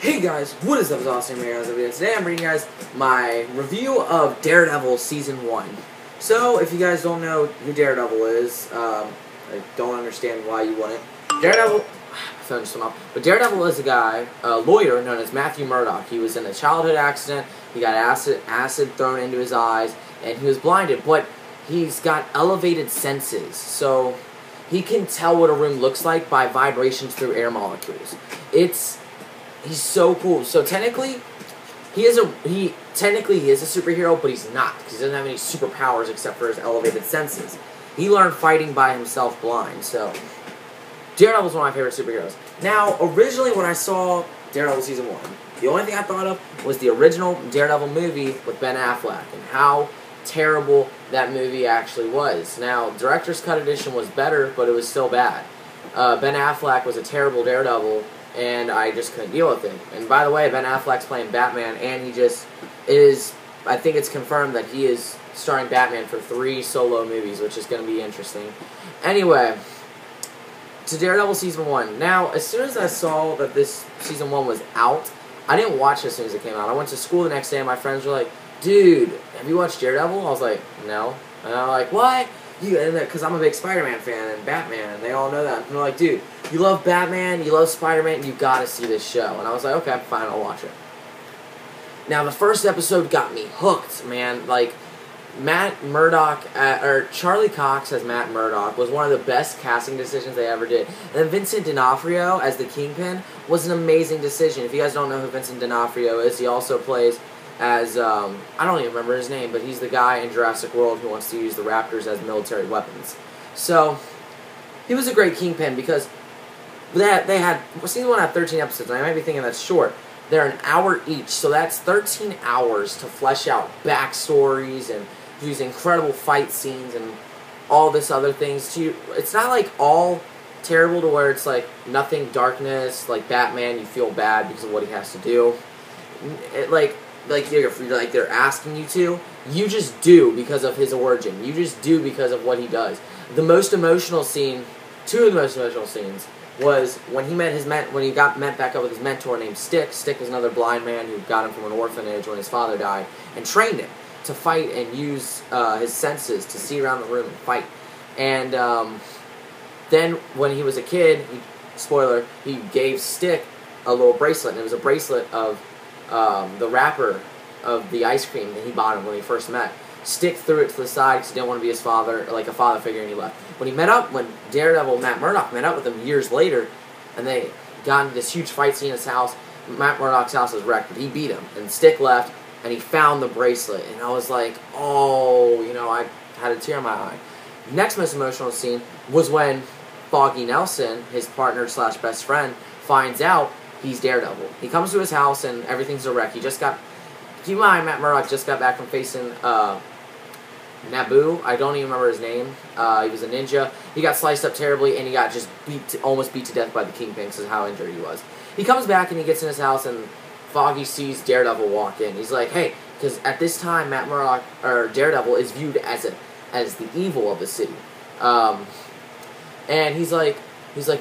Hey guys, what is up? It's Austin here, guys. Today I'm bringing you guys my review of Daredevil Season 1. So, if you guys don't know who Daredevil is, I don't understand why you want it. Daredevil, my phone just went off. But Daredevil is a guy, a lawyer known as Matthew Murdock. He was in a childhood accident, he got acid thrown into his eyes, and he was blinded. But he's got elevated senses, so he can tell what a room looks like by vibrations through air molecules. He's so cool. So technically, he is a superhero, but he's not, because he doesn't have any superpowers except for his elevated senses. He learned fighting by himself blind. So Daredevil's one of my favorite superheroes. Now, originally when I saw Daredevil Season 1, the only thing I thought of was the original Daredevil movie with Ben Affleck and how terrible that movie actually was. Now, Director's Cut Edition was better, but it was still bad. Ben Affleck was a terrible Daredevil, and I just couldn't deal with it. And by the way, Ben Affleck's playing Batman, and I think it's confirmed that he is starring Batman for 3 solo movies, which is going to be interesting. Anyway, to Daredevil Season 1. Now, as soon as I saw that this Season 1 was out, I didn't watch it as soon as it came out. I went to school the next day, and my friends were like, "Dude, have you watched Daredevil?" I was like, "No." And I'm like, "What?" Because I'm a big Spider-Man fan and Batman, and they all know that. And they're like, "Dude, you love Batman, you love Spider-Man, you gotta see this show." And I was like, "Okay, fine, I'll watch it." Now, the first episode got me hooked, man. Like, Matt Murdock, or Charlie Cox as Matt Murdock was one of the best casting decisions they ever did. And then Vincent D'Onofrio as the Kingpin was an amazing decision. If you guys don't know who Vincent D'Onofrio is, he also plays as, I don't even remember his name, but he's the guy in Jurassic World who wants to use the raptors as military weapons. So, he was a great Kingpin because Season 1 had 13 episodes, and I might be thinking that's short. They're an hour each, so that's 13 hours to flesh out backstories and use incredible fight scenes and all this other things. It's not like all terrible to where it's like nothing darkness, like Batman, you feel bad because of what he has to do. They're asking you to. You just do because of his origin. You just do because of what he does. The most emotional scene, two of the most emotional scenes, was when he got met back up with his mentor named Stick. Stick was another blind man who got him from an orphanage when his father died, and trained him to fight and use his senses to see around the room and fight. And then when he was a kid, spoiler, he gave Stick a little bracelet, and it was a bracelet of the wrapper of the ice cream that he bought him when he first met. Stick threw it to the side because he didn't want to be his father, like a father figure, and he left. When Daredevil Matt Murdock met up with him years later, and they got into this huge fight scene in his house, Matt Murdock's house was wrecked, but he beat him, and Stick left, and he found the bracelet, and I was like, oh, I had a tear in my eye. Next most emotional scene was when Foggy Nelson, his partner slash best friend, finds out he's Daredevil. He comes to his house, and everything's a wreck. Keep in mind, Matt Murdock just got back from facing Naboo. I don't even remember his name. He was a ninja. He got sliced up terribly, and he got just almost beat to death by the Kingpin because of how injured he was. He comes back, and he gets in his house, and Foggy sees Daredevil walk in. He's like, hey, because at this time, Matt Murdock, or Daredevil, is viewed as the evil of the city. And he's like,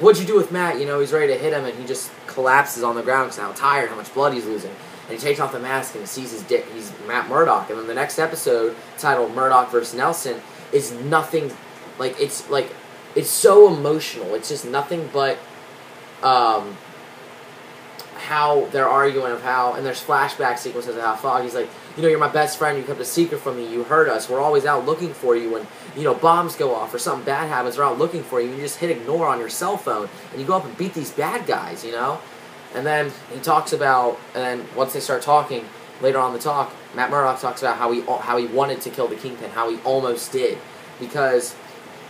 what'd you do with Matt? He's ready to hit him, and he just collapses on the ground because how tired, how much blood he's losing. And he takes off the mask and he sees his dick. He's Matt Murdock. And then the next episode, titled Murdock vs. Nelson, is nothing, it's so emotional. It's just nothing but how they're arguing and there's flashback sequences of how Foggy's like, you're my best friend, you kept a secret from me, you hurt us, we're always out looking for you when, bombs go off or something bad happens, we're out looking for you, and you just hit ignore on your cell phone, and you go up and beat these bad guys, And then he talks about, and then once they start talking, later on in the talk, Matt Murdock talks about how he wanted to kill the Kingpin, how he almost did, because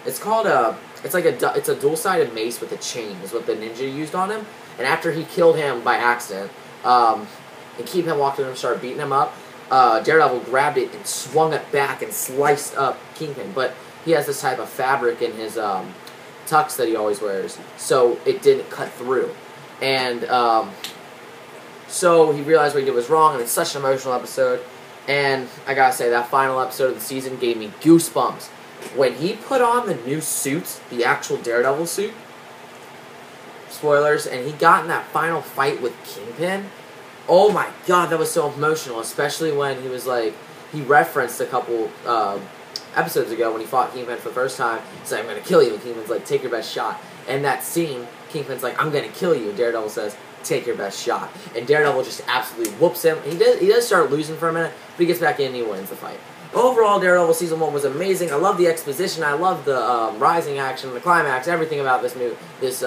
it's a dual-sided mace with a chain is what the ninja used on him, and after he killed him by accident, and Kingpin walked in and started beating him up, Daredevil grabbed it and swung it back and sliced up Kingpin, but he has this type of fabric in his tux that he always wears, so it didn't cut through. And so he realized what he did was wrong, and it's such an emotional episode. And I gotta say, that final episode of the season gave me goosebumps. When he put on the new suit, the actual Daredevil suit, spoilers, and he got in that final fight with Kingpin. Oh my god, that was so emotional, especially when he was like, he referenced a couple episodes ago when he fought Kingpin for the first time. He's like, I'm going to kill you, and Kingpin's like, take your best shot. And that scene, Kingpin's like, I'm going to kill you, and Daredevil says, take your best shot. And Daredevil just absolutely whoops him. He does start losing for a minute, but he gets back in and he wins the fight. Overall, Daredevil Season 1 was amazing. I love the exposition. I love the rising action, the climax, everything about this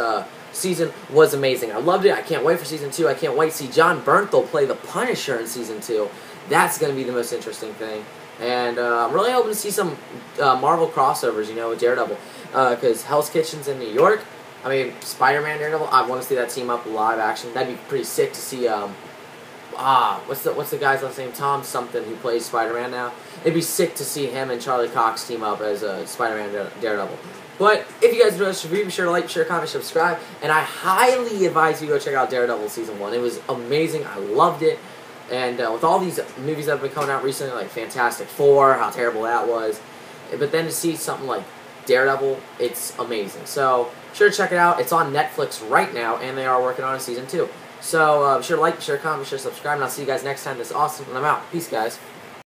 season was amazing. I loved it. I can't wait for Season 2. I can't wait to see John Bernthal play the Punisher in Season 2. That's going to be the most interesting thing. And I'm really hoping to see some Marvel crossovers, you know, with Daredevil. Because Hell's Kitchen's in New York. I mean, Spider-Man, Daredevil, I want to see that team up live action. That'd be pretty sick to see, what's the guy's last name? Tom something, who plays Spider-Man now. It'd be sick to see him and Charlie Cox team up as Spider-Man Daredevil. But if you guys enjoyed this review, be sure to like, share, comment, subscribe. And I highly advise you go check out Daredevil Season 1. It was amazing. I loved it. And with all these movies that have been coming out recently, like Fantastic Four, how terrible that was. But then to see something like Daredevil, it's amazing. So, be sure to check it out. It's on Netflix right now, and they are working on a Season 2. So, be sure to like, be sure to comment, be sure to subscribe, and I'll see you guys next time. This is awesome, and I'm out. Peace, guys.